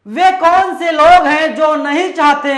वे कौन से लोग हैं जो नहीं चाहते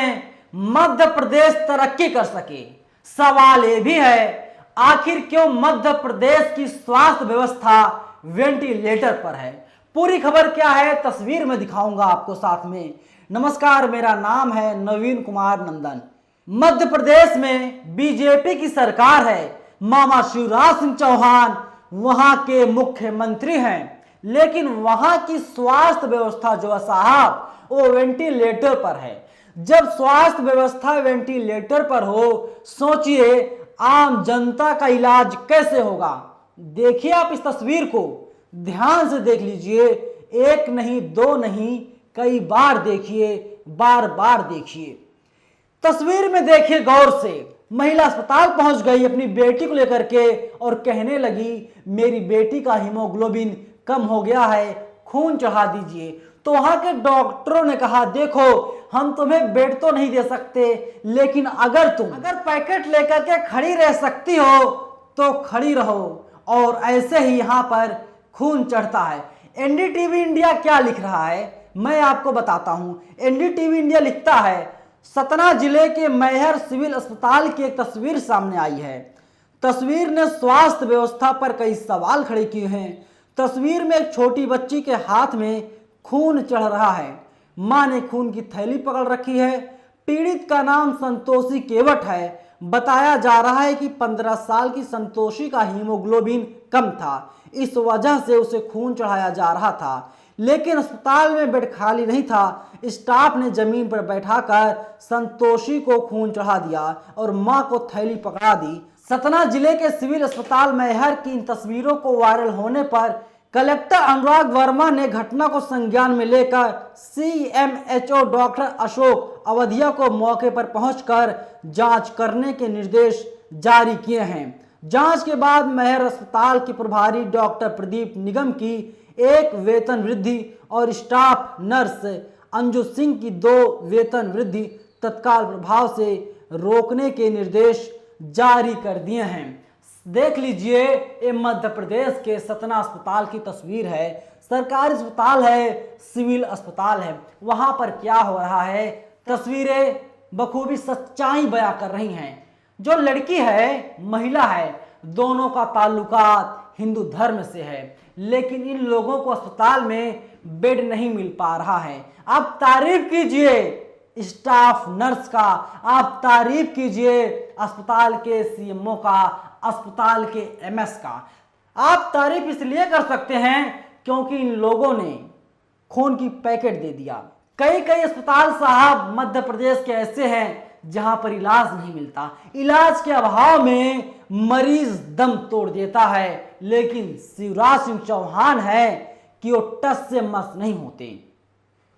मध्य प्रदेश तरक्की कर सके? सवाल ये भी है, आखिर क्यों मध्य प्रदेश की स्वास्थ्य व्यवस्था वेंटिलेटर पर है? पूरी खबर क्या है तस्वीर में दिखाऊंगा आपको साथ में। नमस्कार, मेरा नाम है नवीन कुमार नंदन। मध्य प्रदेश में बीजेपी की सरकार है, मामा शिवराज सिंह चौहान वहां के मुख्यमंत्री हैं, लेकिन वहां की स्वास्थ्य व्यवस्था जो है साहब वो वेंटिलेटर पर है। जब स्वास्थ्य व्यवस्था वेंटिलेटर पर हो, सोचिए आम जनता का इलाज कैसे होगा। देखिए आप इस तस्वीर को ध्यान से देख लीजिए, एक नहीं दो नहीं कई बार देखिए, बार बार देखिए। तस्वीर में देखिए गौर से, महिला अस्पताल पहुंच गई अपनी बेटी को लेकर के और कहने लगी मेरी बेटी का हीमोग्लोबिन कम हो गया है, खून चढ़ा दीजिए। तो वहां के डॉक्टरों ने कहा देखो हम तुम्हें बेड तो नहीं दे सकते, लेकिन अगर पैकेट लेकर के खड़ी रह सकती हो तो खड़ी रहो। और ऐसे ही यहां पर खून चढ़ता है। एनडीटीवी इंडिया क्या लिख रहा है मैं आपको बताता हूं। एनडीटीवी इंडिया लिखता है सतना जिले के मैहर सिविल अस्पताल की एक तस्वीर सामने आई है। तस्वीर ने स्वास्थ्य व्यवस्था पर कई सवाल खड़े किए हैं। तस्वीर में एक छोटी बच्ची के हाथ में खून चढ़ रहा है, मां ने खून की थैली पकड़ रखी है। पीड़ित का नाम संतोषी केवट है। बताया जा रहा है कि 15 साल की संतोषी का हीमोग्लोबिन कम था, इस वजह से उसे खून चढ़ाया जा रहा था। लेकिन अस्पताल में बेड खाली नहीं था। स्टाफ ने जमीन पर बैठाकर संतोषी को खून चढ़ा दिया और मां को थैली पकड़ा दी। सतना जिले के सिविल अस्पताल मैहर की इन तस्वीरों को वायरल होने पर कलेक्टर अनुराग वर्मा ने घटना को संज्ञान में लेकर सीएमएचओ डॉक्टर अशोक अवधिया को मौके पर पहुंचकर जांच करने के निर्देश जारी किए हैं। जांच के बाद मैहर अस्पताल के प्रभारी डॉक्टर प्रदीप निगम की एक वेतन वृद्धि और स्टाफ नर्स अंजू सिंह की 2 वेतन वृद्धि तत्काल प्रभाव से रोकने के निर्देश जारी कर दिए हैं। देख लीजिए ये मध्य प्रदेश के सतना अस्पताल की तस्वीर है। सरकारी अस्पताल है, सिविल अस्पताल है, वहां पर क्या हो रहा है तस्वीरें बखूबी सच्चाई बयां कर रही हैं। जो लड़की है, महिला है, दोनों का ताल्लुकात हिंदू धर्म से है, लेकिन इन लोगों को अस्पताल में बेड नहीं मिल पा रहा है। आप तारीफ कीजिए स्टाफ नर्स का, आप तारीफ कीजिए अस्पताल के सीएमओ का, अस्पताल के एमएस का। आप तारीफ इसलिए कर सकते हैं क्योंकि इन लोगों ने खून की पैकेट दे दिया। कई अस्पताल साहब मध्य प्रदेश के ऐसे हैं जहां पर इलाज नहीं मिलता। इलाज के अभाव में मरीज दम तोड़ देता है, लेकिन शिवराज सिंह चौहान है कि वो टस से मस नहीं होते,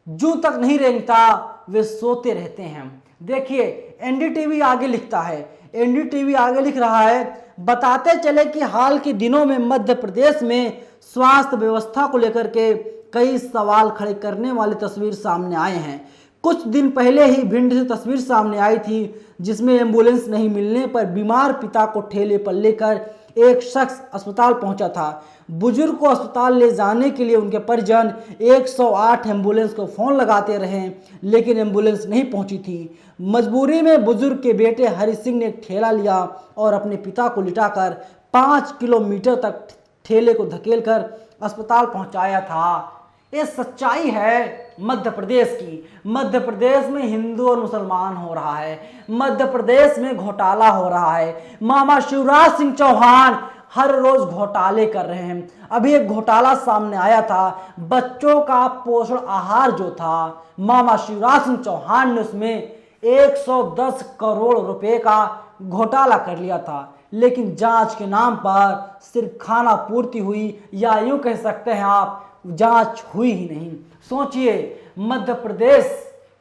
जू तक नहीं रेंगता, वे सोते रहते हैं। देखिए एनडीटीवी आगे लिखता है, एनडीटीवी आगे लिख रहा है बताते चले कि हाल के दिनों में मध्य प्रदेश में स्वास्थ्य व्यवस्था को लेकर के कई सवाल खड़े करने वाली तस्वीर सामने आए हैं। कुछ दिन पहले ही भिंड से तस्वीर सामने आई थी जिसमें एम्बुलेंस नहीं मिलने पर बीमार पिता को ठेले पर लेकर एक शख्स अस्पताल पहुंचा था। बुजुर्ग को अस्पताल ले जाने के लिए उनके परिजन 108 एम्बुलेंस को फोन लगाते रहे, लेकिन एम्बुलेंस नहीं पहुंची थी। मजबूरी में बुजुर्ग के बेटे हरि सिंह ने एक ठेला लिया और अपने पिता को लिटाकर 5 किलोमीटर तक ठेले को धकेलकर अस्पताल पहुंचाया था। ये सच्चाई है मध्य प्रदेश की। मध्य प्रदेश में हिंदू और मुसलमान हो रहा है, मध्य प्रदेश में घोटाला हो रहा है। मामा शिवराज सिंह चौहान हर रोज घोटाले कर रहे हैं। अभी एक घोटाला सामने आया था, बच्चों का पोषण आहार जो था, मामा शिवराज सिंह चौहान ने उसमें 110 करोड़ रुपए का घोटाला कर लिया था, लेकिन जांच के नाम पर सिर्फ खाना पूर्ति हुई, या यूं कह सकते हैं आप जांच हुई ही नहीं। सोचिए मध्य प्रदेश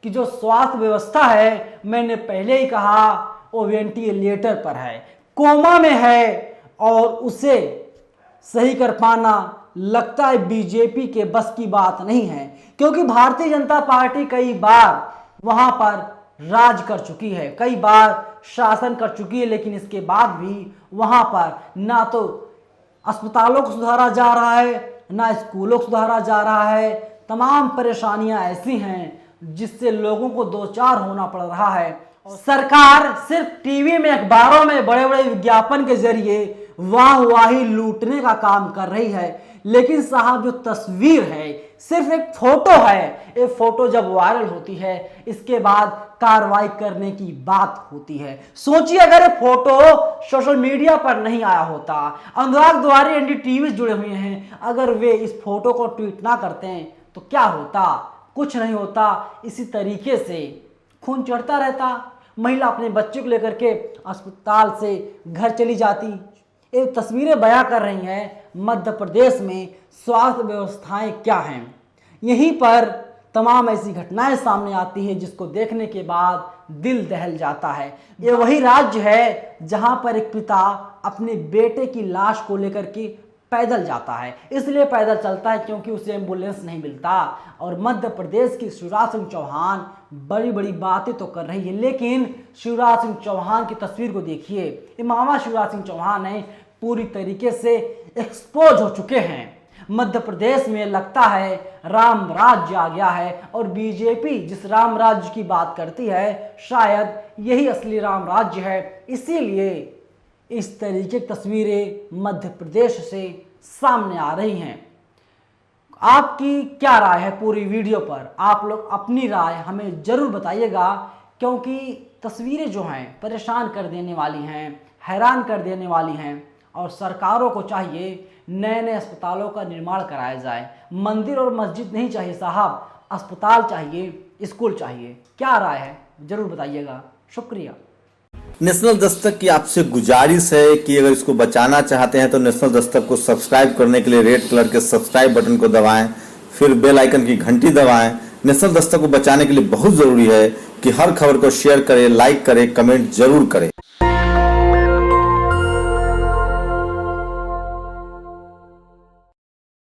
की जो स्वास्थ्य व्यवस्था है, मैंने पहले ही कहा वो वेंटिलेटर पर है, कोमा में है, और उसे सही कर पाना लगता है बीजेपी के बस की बात नहीं है, क्योंकि भारतीय जनता पार्टी कई बार वहां पर राज कर चुकी है, कई बार शासन कर चुकी है, लेकिन इसके बाद भी वहां पर ना तो अस्पतालों को सुधारा जा रहा है, ना स्कूलों को सुधारा जा रहा है, तमाम परेशानियां ऐसी हैं जिससे लोगों को दो चार होना पड़ रहा है। सरकार सिर्फ टीवी में, अखबारों में बड़े बड़े विज्ञापन के जरिए वाहवाही लूटने का काम कर रही है, लेकिन साहब जो तस्वीर है सिर्फ एक फोटो है। ये फोटो जब वायरल होती है इसके बाद कार्रवाई करने की बात होती है। सोचिए अगर ये फोटो सोशल मीडिया पर नहीं आया होता, अनुराग द्वारी एनडीटीवी जुड़े हुए हैं, अगर वे इस फोटो को ट्वीट ना करते हैं तो क्या होता? कुछ नहीं होता। इसी तरीके से खून चढ़ता रहता, महिला अपने बच्चे को लेकर के अस्पताल से घर चली जाती। ये तस्वीरें बयां कर रही हैं मध्य प्रदेश में स्वास्थ्य व्यवस्थाएं क्या हैं। यहीं पर तमाम ऐसी घटनाएं सामने आती हैं जिसको देखने के बाद दिल दहल जाता है। ये वही राज्य है जहां पर एक पिता अपने बेटे की लाश को लेकर के पैदल जाता है। इसलिए पैदल चलता है क्योंकि उसे एम्बुलेंस नहीं मिलता। और मध्य प्रदेश की शिवराज सिंह चौहान बड़ी बड़ी बातें तो कर रही है, लेकिन शिवराज सिंह चौहान की तस्वीर को देखिए। ये मामा शिवराज सिंह चौहान है, पूरी तरीके से एक्सपोज हो चुके हैं। मध्य प्रदेश में लगता है राम राज्य आ गया है, और बीजेपी जिस राम राज्य की बात करती है शायद यही असली राम राज्य है। इसीलिए इस तरीके की तस्वीरें मध्य प्रदेश से सामने आ रही हैं। आपकी क्या राय है पूरी वीडियो पर? आप लोग अपनी राय हमें जरूर बताइएगा, क्योंकि तस्वीरें जो हैं परेशान कर देने वाली हैं, हैरान कर देने वाली हैं। और सरकारों को चाहिए नए नए अस्पतालों का निर्माण कराया जाए। मंदिर और मस्जिद नहीं चाहिए साहब, अस्पताल चाहिए, स्कूल चाहिए। क्या राय है जरूर बताइएगा। शुक्रिया। नेशनल दस्तक की आपसे गुजारिश है कि अगर इसको बचाना चाहते हैं तो नेशनल दस्तक को सब्सक्राइब करने के लिए रेड कलर के सब्सक्राइब बटन को दबाएं, फिर बेल आइकन की घंटी दबाएं। नेशनल दस्तक को बचाने के लिए बहुत जरूरी है कि हर खबर को शेयर करें, लाइक करें, कमेंट जरूर करें।